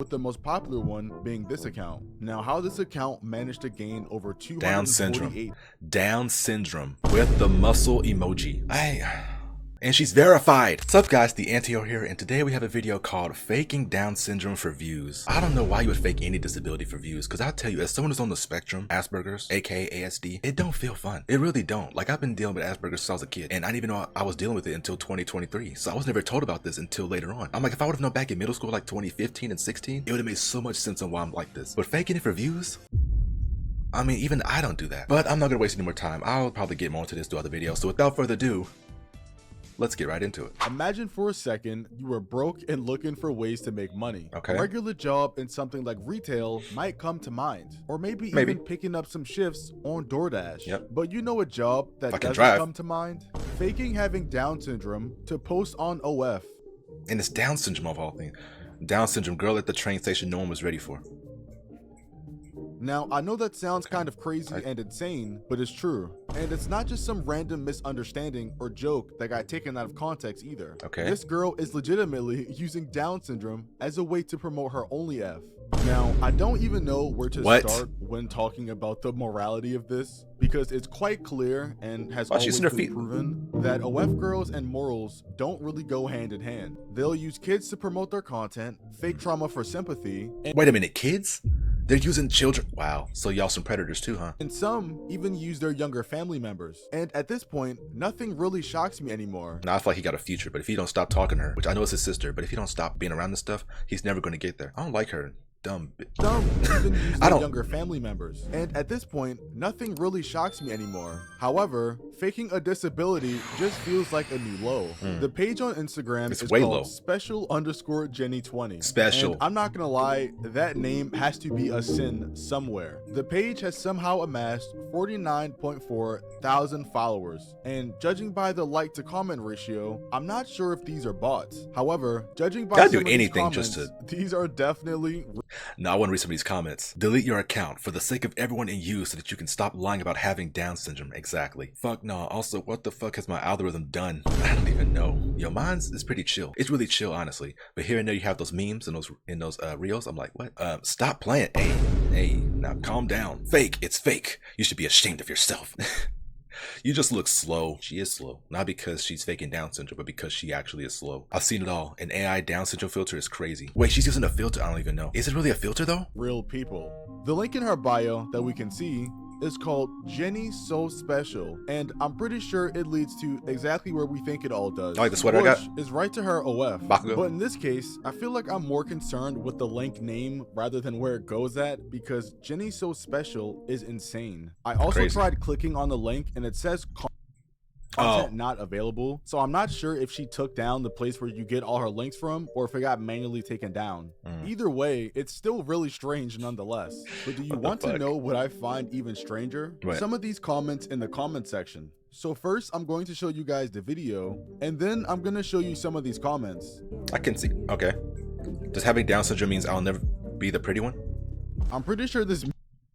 with the most popular one being this account. Now, how this account managed to gain over 248... Down syndrome with the muscle emoji. And she's verified. What's up guys, the antihero here, and today we have a video called Faking Down Syndrome for Views. I don't know why you would fake any disability for views, because I'll tell you, as someone who's on the spectrum, Asperger's, aka ASD, it don't feel fun. It really don't. Like, I've been dealing with Asperger's since I was a kid, and I didn't even know I was dealing with it until 2023. So I was never told about this until later on. I'm like, if I would have known back in middle school, like 2015 and 16, it would have made so much sense on why I'm like this. But faking it for views? I mean, even I don't do that. But I'm not gonna waste any more time. I'll probably get more into this throughout the video. So without further ado, let's get right into it. Imagine for a second you were broke and looking for ways to make money. Okay. A regular job in something like retail might come to mind, or maybe even picking up some shifts on DoorDash. Yep. But you know a job that doesn't come to mind? Faking having Down syndrome to post on OF. And it's Down syndrome of all things. Down syndrome, girl at the train station no one was ready for. Now, I know that sounds kind of crazy and insane, but it's true. And it's not just some random misunderstanding or joke that got taken out of context either. Okay. This girl is legitimately using Down syndrome as a way to promote her OnlyF. Now, I don't even know where to start when talking about the morality of this, because it's quite clear and has always been proven that OF girls and morals don't really go hand in hand. They'll use kids to promote their content, fake trauma for sympathy. Wait a minute, kids? They're using children. Wow. So y'all some predators too, huh? And some even use their younger family members. And at this point, nothing really shocks me anymore. Now I feel like he got a future, but if he don't stop talking to her, which I know is his sister, but if he don't stop being around this stuff, he's never going to get there. I don't like her. Dumb bitch. Even use their younger family members. And at this point, nothing really shocks me anymore. However, faking a disability just feels like a new low. The page on Instagram is called special_Jenny20. Special. And I'm not gonna lie, that name has to be a sin somewhere. The page has somehow amassed 49.4 thousand followers. And judging by the like to comment ratio, I'm not sure if these are bots. However, judging by some of these comments, these are definitely... Now I want to read some of these comments. Delete your account for the sake of everyone in you so that you can stop lying about having Down syndrome. Exactly. Fuck no. Also, what the fuck has my algorithm done? I don't even know. Yo, mine's is pretty chill. It's really chill, honestly. But here and there you have those memes and those reels. I'm like, what? Stop playing. Hey, now calm down. Fake. It's fake. You should be ashamed of yourself. You just look slow. She is slow. Not because she's faking Down syndrome, but because she actually is slow. I've seen it all. An AI Down syndrome filter is crazy. Wait, she's using a filter? I don't even know. Is it really a filter though? Real people. The link in her bio that we can see is called Jenny So Special, and I'm pretty sure it leads to exactly where we think it all does. I like the sweater I got. Is right to her OF. Bakugo. But in this case, I feel like I'm more concerned with the link name rather than where it goes at, because Jenny So Special is insane. I also tried clicking on the link and it says content not available, so I'm not sure if she took down the place where you get all her links from or if it got manually taken down. Either way, it's still really strange nonetheless. But do you want to know what I find even stranger? Some of these comments in the comment section. So first, I'm going to show you guys the video, and then I'm going to show you some of these comments. I can see. Okay. Does having Down syndrome means I'll never be the pretty one? I'm pretty sure this...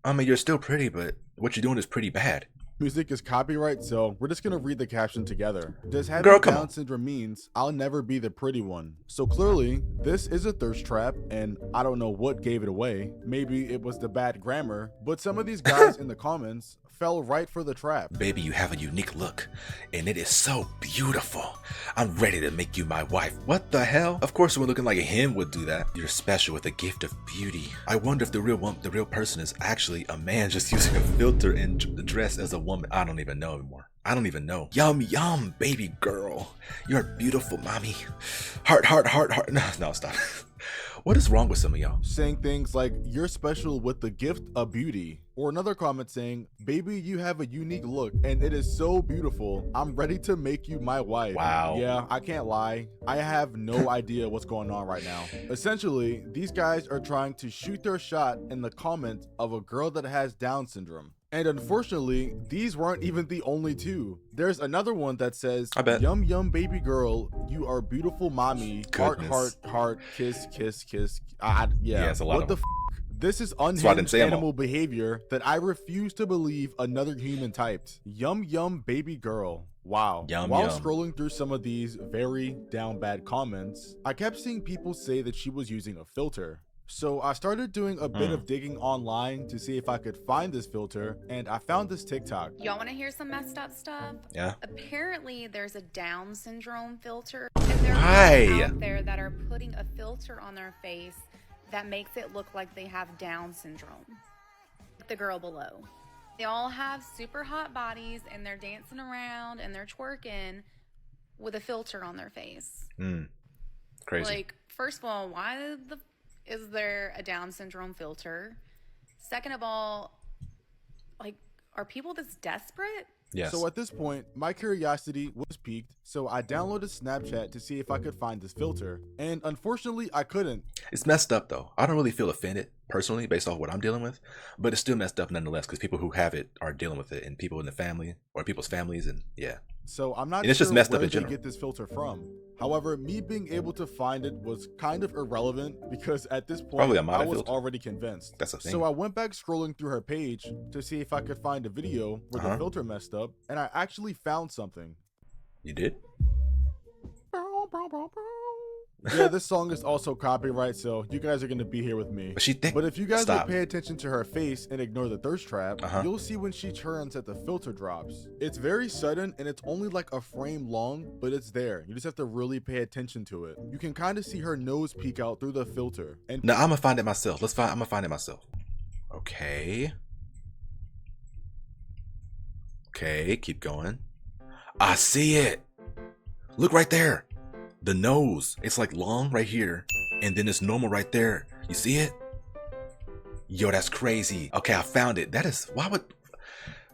I mean, you're still pretty, but what you're doing is pretty bad. Music is copyright, so we're just gonna read the caption together. Does having Down syndrome means I'll never be the pretty one? So clearly, this is a thirst trap, and I don't know what gave it away. Maybe it was the bad grammar, but some of these guys in the comments fell right for the trap. Baby, you have a unique look, and it is so beautiful. I'm ready to make you my wife. What the hell? Of course, someone looking like him would do that. You're special with a gift of beauty. I wonder if the real person is actually a man just using a filter and dressed as a woman. I don't even know anymore. I don't even know. Yum, yum, baby girl. You're beautiful, mommy. Heart, heart, heart, heart. No, stop. What is wrong with some of y'all? Saying things like, you're special with the gift of beauty. Or another comment saying, baby, you have a unique look and it is so beautiful. I'm ready to make you my wife. Wow. Yeah, I can't lie. I have no idea what's going on right now. Essentially, these guys are trying to shoot their shot in the comment of a girl that has Down syndrome. And unfortunately, these weren't even the only two. There's another one that says, yum yum baby girl, you are beautiful mommy. Heart, heart, heart, kiss, kiss, kiss. Yeah, it's a lot what the This is unhinged animal behavior that I refuse to believe another human typed. Yum yum baby girl. Wow. While scrolling through some of these very down bad comments, I kept seeing people say that she was using a filter. So I started doing a bit of digging online to see if I could find this filter, and I found this TikTok. Y'all want to hear some messed up stuff? Yeah. Apparently, there's a Down syndrome filter, and there are people out there that are putting a filter on their face that makes it look like they have Down syndrome. The girl below. They all have super hot bodies, and they're dancing around and they're twerking with a filter on their face. Crazy. Like, first of all, why is there a Down syndrome filter? Second of all, like, are people this desperate? Yes. So at this point, my curiosity was piqued, so I downloaded Snapchat to see if I could find this filter. And unfortunately, I couldn't. It's messed up though. I don't really feel offended personally based off what I'm dealing with, but it's still messed up nonetheless because people who have it are dealing with it, and people in the family or people's families, and yeah. So I'm not it's sure just messed where up in they general. get this filter from. However, me being able to find it was kind of irrelevant because at this point I was already convinced. That's a thing. So I went back scrolling through her page to see if I could find a video where the filter messed up, and I actually found something. You did? Yeah, this song is also copyright, so you guys are gonna be here with me. But if you guys would pay attention to her face and ignore the thirst trap, you'll see when she turns that the filter drops. It's very sudden and it's only like a frame long, but it's there. You just have to really pay attention to it. You can kind of see her nose peek out through the filter. And now I'm gonna find it myself. I'm gonna find it myself. Okay, keep going. I see it. Look right there. The nose, it's like long right here, and then it's normal right there. You see it? Yo, that's crazy. Okay, I found it. That is,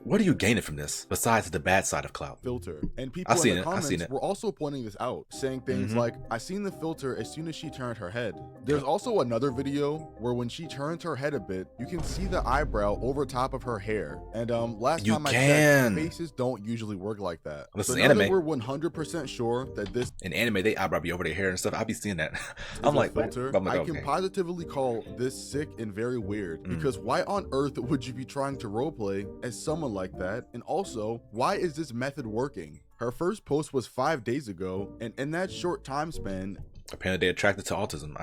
what are you gaining from this besides the bad side of Clout? Filter. And people in the comments were also pointing this out, saying things like, I seen the filter as soon as she turned her head. There's also another video where when she turns her head a bit, you can see the eyebrow over top of her hair. And last time I checked, faces don't usually work like that. This is anime. That we're 100% sure that this in anime, they eyebrow be over their hair and stuff. I be seeing that. I'm like, filter. I can positively call this sick and very weird, because why on earth would you be trying to roleplay as someone like that? And also, why is this method working? Her first post was 5 days ago, and in that short time span, apparently they're attracted to autism.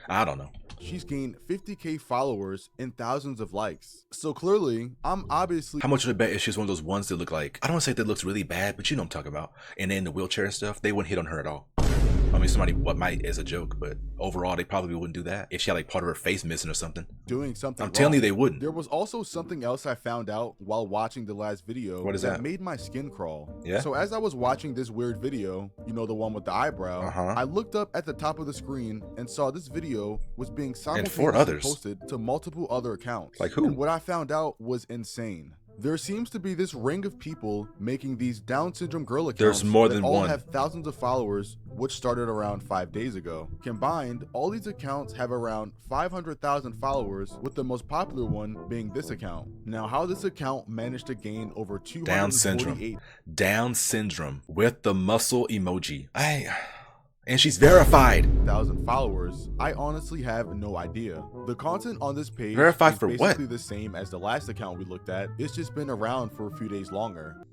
I don't know. She's gained 50k followers and thousands of likes. So clearly, I'm obviously— How much would I bet if she's one of those ones that look like, I don't want to say that looks really bad, but you know what I'm talking about. And then in the wheelchair and stuff, they wouldn't hit on her at all. I mean, somebody might as a joke, but overall, they probably wouldn't do that if she had like part of her face missing or something. Doing something I'm telling you, they wouldn't. There was also something else I found out while watching the last video. What is that? Made my skin crawl. Yeah. So as I was watching this weird video, you know, the one with the eyebrow, I looked up at the top of the screen and saw this video was being simultaneously posted to multiple other accounts. Like who? And what I found out was insane. There seems to be this ring of people making these Down syndrome girl accounts. There's more than all one. Have thousands of followers, which started around 5 days ago. Combined, all these accounts have around 500,000 followers, with the most popular one being this account. Now, how this account managed to gain over 248 Down syndrome with the muscle emoji. And she's verified. 1,000 followers, I honestly have no idea. The content on this page verified is for basically what? The same as the last account we looked at. It's just been around for a few days longer.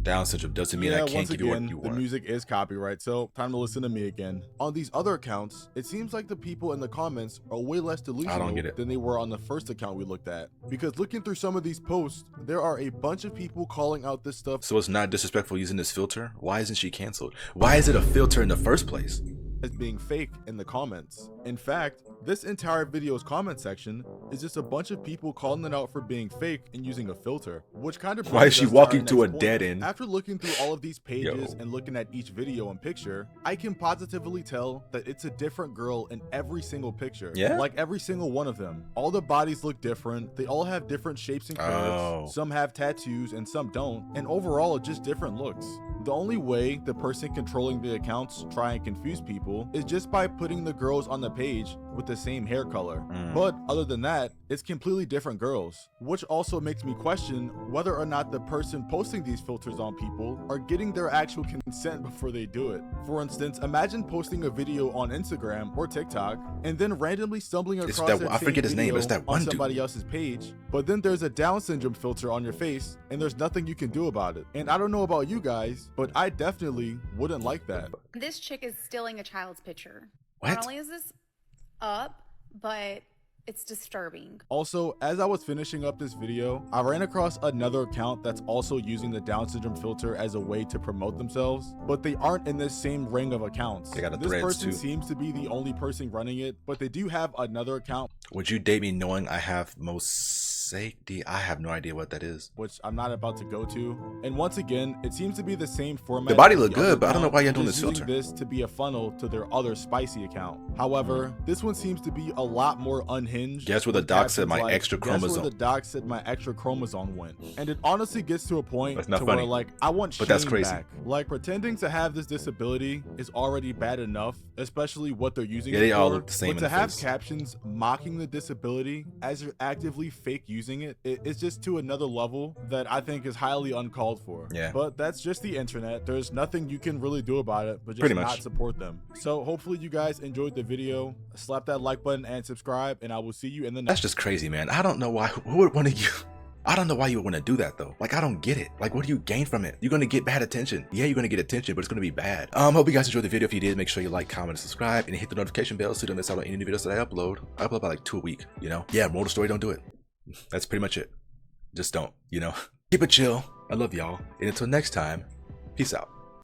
Down syndrome doesn't mean I can't give you what you want. The music is copyright, so time to listen to me again. On these other accounts, it seems like the people in the comments are way less delusional than they were on the first account we looked at. Because looking through some of these posts, there are a bunch of people calling out this stuff. So it's not disrespectful using this filter? Why isn't she canceled? Why is it a filter in the first place? As being fake in the comments. In fact, this entire video's comment section is just a bunch of people calling it out for being fake and using a filter, which kind of— Why is she walking to a dead end? After looking through all of these pages and looking at each video and picture, I can positively tell that it's a different girl in every single picture. Yeah? Like every single one of them. All the bodies look different. They all have different shapes and curves. Some have tattoos and some don't. And overall, just different looks. The only way the person controlling the accounts try and confuse people is just by putting the girls on the page with the same hair color. But other than that, it's completely different girls, which also makes me question whether or not the person posting these filters on people are getting their actual consent before they do it. For instance, imagine posting a video on Instagram or TikTok and then randomly stumbling across I forget his name, but it's that one on somebody else's page, but then there's a Down syndrome filter on your face and there's nothing you can do about it. And I don't know about you guys, but I definitely wouldn't like that. This chick is stealing a child's picture. Not only is this up, but it's disturbing. Also, as I was finishing up this video, I ran across another account that's also using the Down syndrome filter as a way to promote themselves, but they aren't in this same ring of accounts. They got a This Threads person too. seems to be the only person running it, but they do have another account. Would you date me knowing I have most safety? I have no idea what that is. Which I'm not about to go to. And once again, it seems to be the same format. The body as look the other good, but I don't know why you're account, doing this just filter. using this to be a funnel to their other spicy account. However, this one seems to be a lot more unhinged. Guess where the with doc said captions my like, extra "Guess where chromosome." the doc said my extra chromosome went. And it honestly gets to a point That's not to funny. where like I want But that's shame crazy. back. Like pretending to have this disability is already bad enough, especially what they're using Yeah, it they all for. look the same But in to the have face. captions mocking the disability as you're actively fake using it, it's just to another level that I think is highly uncalled for. Yeah. But that's just the internet. There's nothing you can really do about it, but just Pretty much. not support them. So hopefully you guys enjoyed the video. Slap that like button and subscribe, and I will see you in the next. That's just crazy, man. I don't know why. Who would want to you? I don't know why you would want to do that though. Like, I don't get it. Like, what do you gain from it? You're gonna get bad attention. Yeah, you're gonna get attention, but it's gonna be bad. Hope you guys enjoyed the video. If you did, make sure you like, comment, and subscribe, and hit the notification bell so you don't miss out on any new videos that I upload. I upload about like 2 a week. You know? Yeah. Moral of the story: don't do it. That's pretty much it. Just don't. You know? Keep it chill. I love y'all, and until next time, peace out.